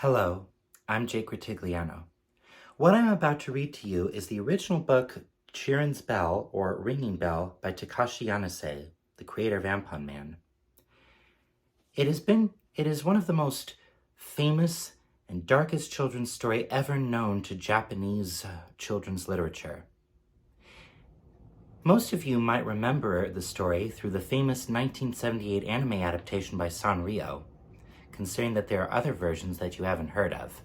Hello, I'm Jake Ritigliano. What I'm about to read to you is the original book Chirin's Bell, or Ringing Bell, by Takashi Yanase, the creator of Ampon Man. It is one of the most famous and darkest children's story ever known to Japanese children's literature. Most of you might remember the story through the famous 1978 anime adaptation by Sanrio, considering that there are other versions that you haven't heard of.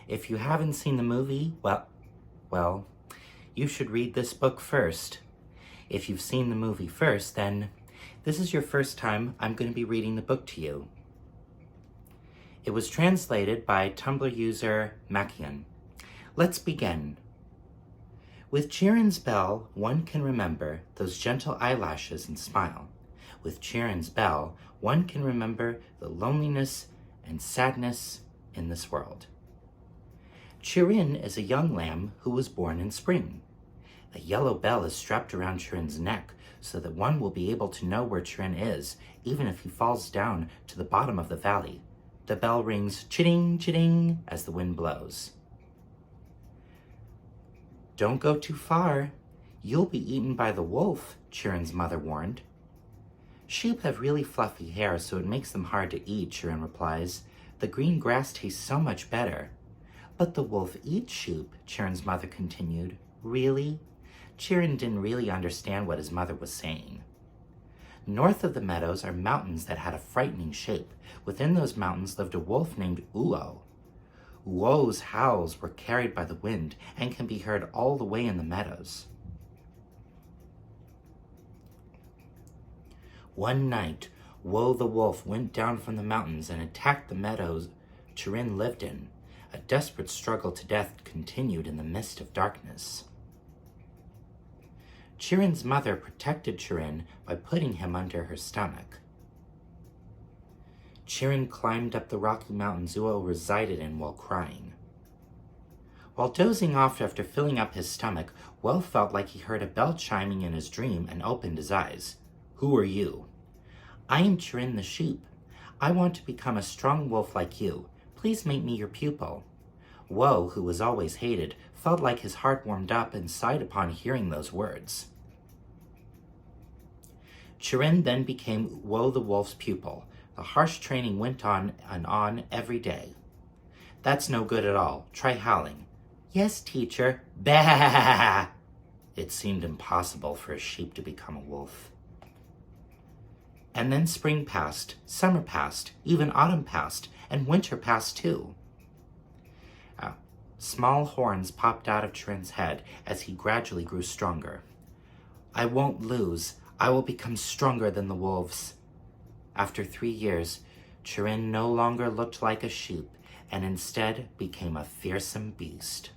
If you haven't seen the movie, well, you should read this book first. If you've seen the movie first, then this is your first time I'm going to be reading the book to you. It was translated by Tumblr user Makian. Let's begin. With Chirin's Bell, one can remember those gentle eyelashes and smile. With Chirin's Bell, one can remember the loneliness and sadness in this world. Chirin is a young lamb who was born in spring. A yellow bell is strapped around Chirin's neck so that one will be able to know where Chirin is, even if he falls down to the bottom of the valley. The bell rings chitting, chitting as the wind blows. Don't go too far. You'll be eaten by the wolf, Chirin's mother warned. Sheep have really fluffy hair, so it makes them hard to eat, Chirin replies. The green grass tastes so much better. But the wolf eats sheep, Chirin's mother continued. Really? Chirin didn't really understand what his mother was saying. North of the meadows are mountains that had a frightening shape. Within those mountains lived a wolf named Uo. Uo's howls were carried by the wind and can be heard all the way in the meadows. One night, Uo the wolf went down from the mountains and attacked the meadows Chirin lived in. A desperate struggle to death continued in the mist of darkness. Chirin's mother protected Chirin by putting him under her stomach. Chirin climbed up the rocky mountains Uo resided in while crying. While dozing off after filling up his stomach, Uo felt like he heard a bell chiming in his dream and opened his eyes. Who are you? I am Chirin the sheep. I want to become a strong wolf like you. Please make me your pupil. Uo, who was always hated, felt like his heart warmed up inside upon hearing those words. Chirin then became Uo the wolf's pupil. The harsh training went on and on every day. That's no good at all. Try howling. Yes, teacher. Bah! It seemed impossible for a sheep to become a wolf. And then spring passed, summer passed, even autumn passed, and winter passed too. Small horns popped out of Chirin's head as he gradually grew stronger. I won't lose. I will become stronger than the wolves. After 3 years, Chirin no longer looked like a sheep and instead became a fearsome beast.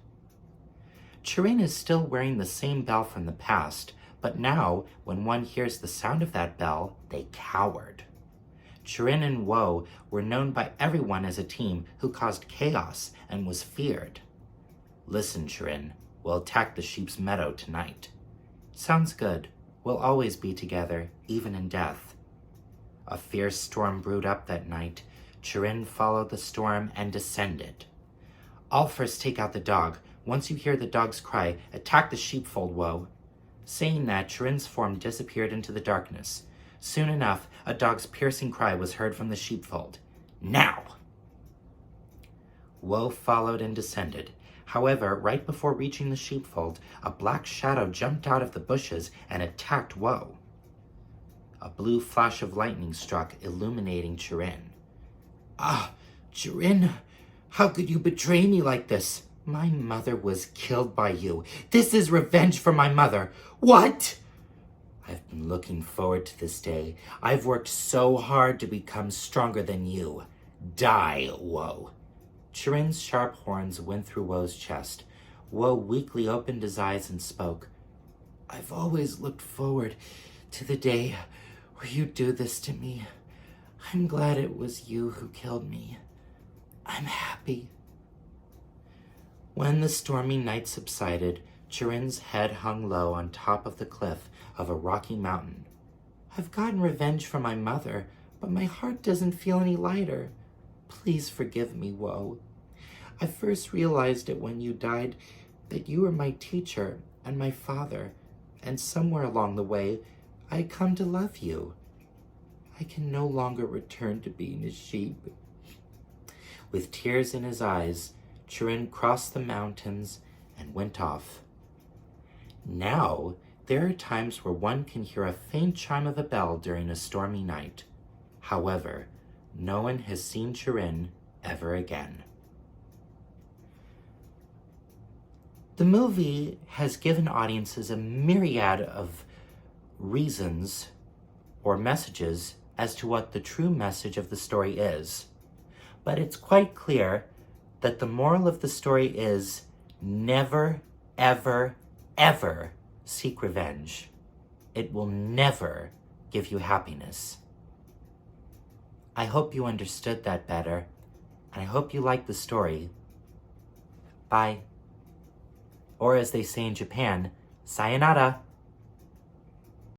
Chirin is still wearing the same bell from the past, but now, when one hears the sound of that bell, they cowered. Chirin and Uo were known by everyone as a team who caused chaos and was feared. Listen, Chirin, we'll attack the sheep's meadow tonight. Sounds good. We'll always be together, even in death. A fierce storm brewed up that night. Chirin followed the storm and descended. I'll first take out the dog. Once you hear the dog's cry, attack the sheepfold, Uo. Saying that, Chirin's form disappeared into the darkness. Soon enough, a dog's piercing cry was heard from the sheepfold. Now! Uo followed and descended. However, right before reaching the sheepfold, a black shadow jumped out of the bushes and attacked Uo. A blue flash of lightning struck, illuminating Chirin. Ah, Chirin, how could you betray me like this? My mother was killed by you. This is revenge for my mother. What? I've been looking forward to this day. I've worked so hard to become stronger than you. Die, Uo. Chirin's sharp horns went through Uo's chest. Uo weakly opened his eyes and spoke. I've always looked forward to the day where you do this to me. I'm glad it was you who killed me. I'm happy. When the stormy night subsided, Chirin's head hung low on top of the cliff of a rocky mountain. I've gotten revenge for my mother, but my heart doesn't feel any lighter. Please forgive me, Woe. I first realized it when you died that you were my teacher and my father, and somewhere along the way, I had come to love you. I can no longer return to being a sheep. With tears in his eyes, Chirin crossed the mountains and went off. Now, there are times where one can hear a faint chime of a bell during a stormy night. However, no one has seen Chirin ever again. The movie has given audiences a myriad of reasons or messages as to what the true message of the story is. But it's quite clear that the moral of the story is never, ever, ever seek revenge. It will never give you happiness. I hope you understood that better, and I hope you liked the story. Bye. Or as they say in Japan, sayonara.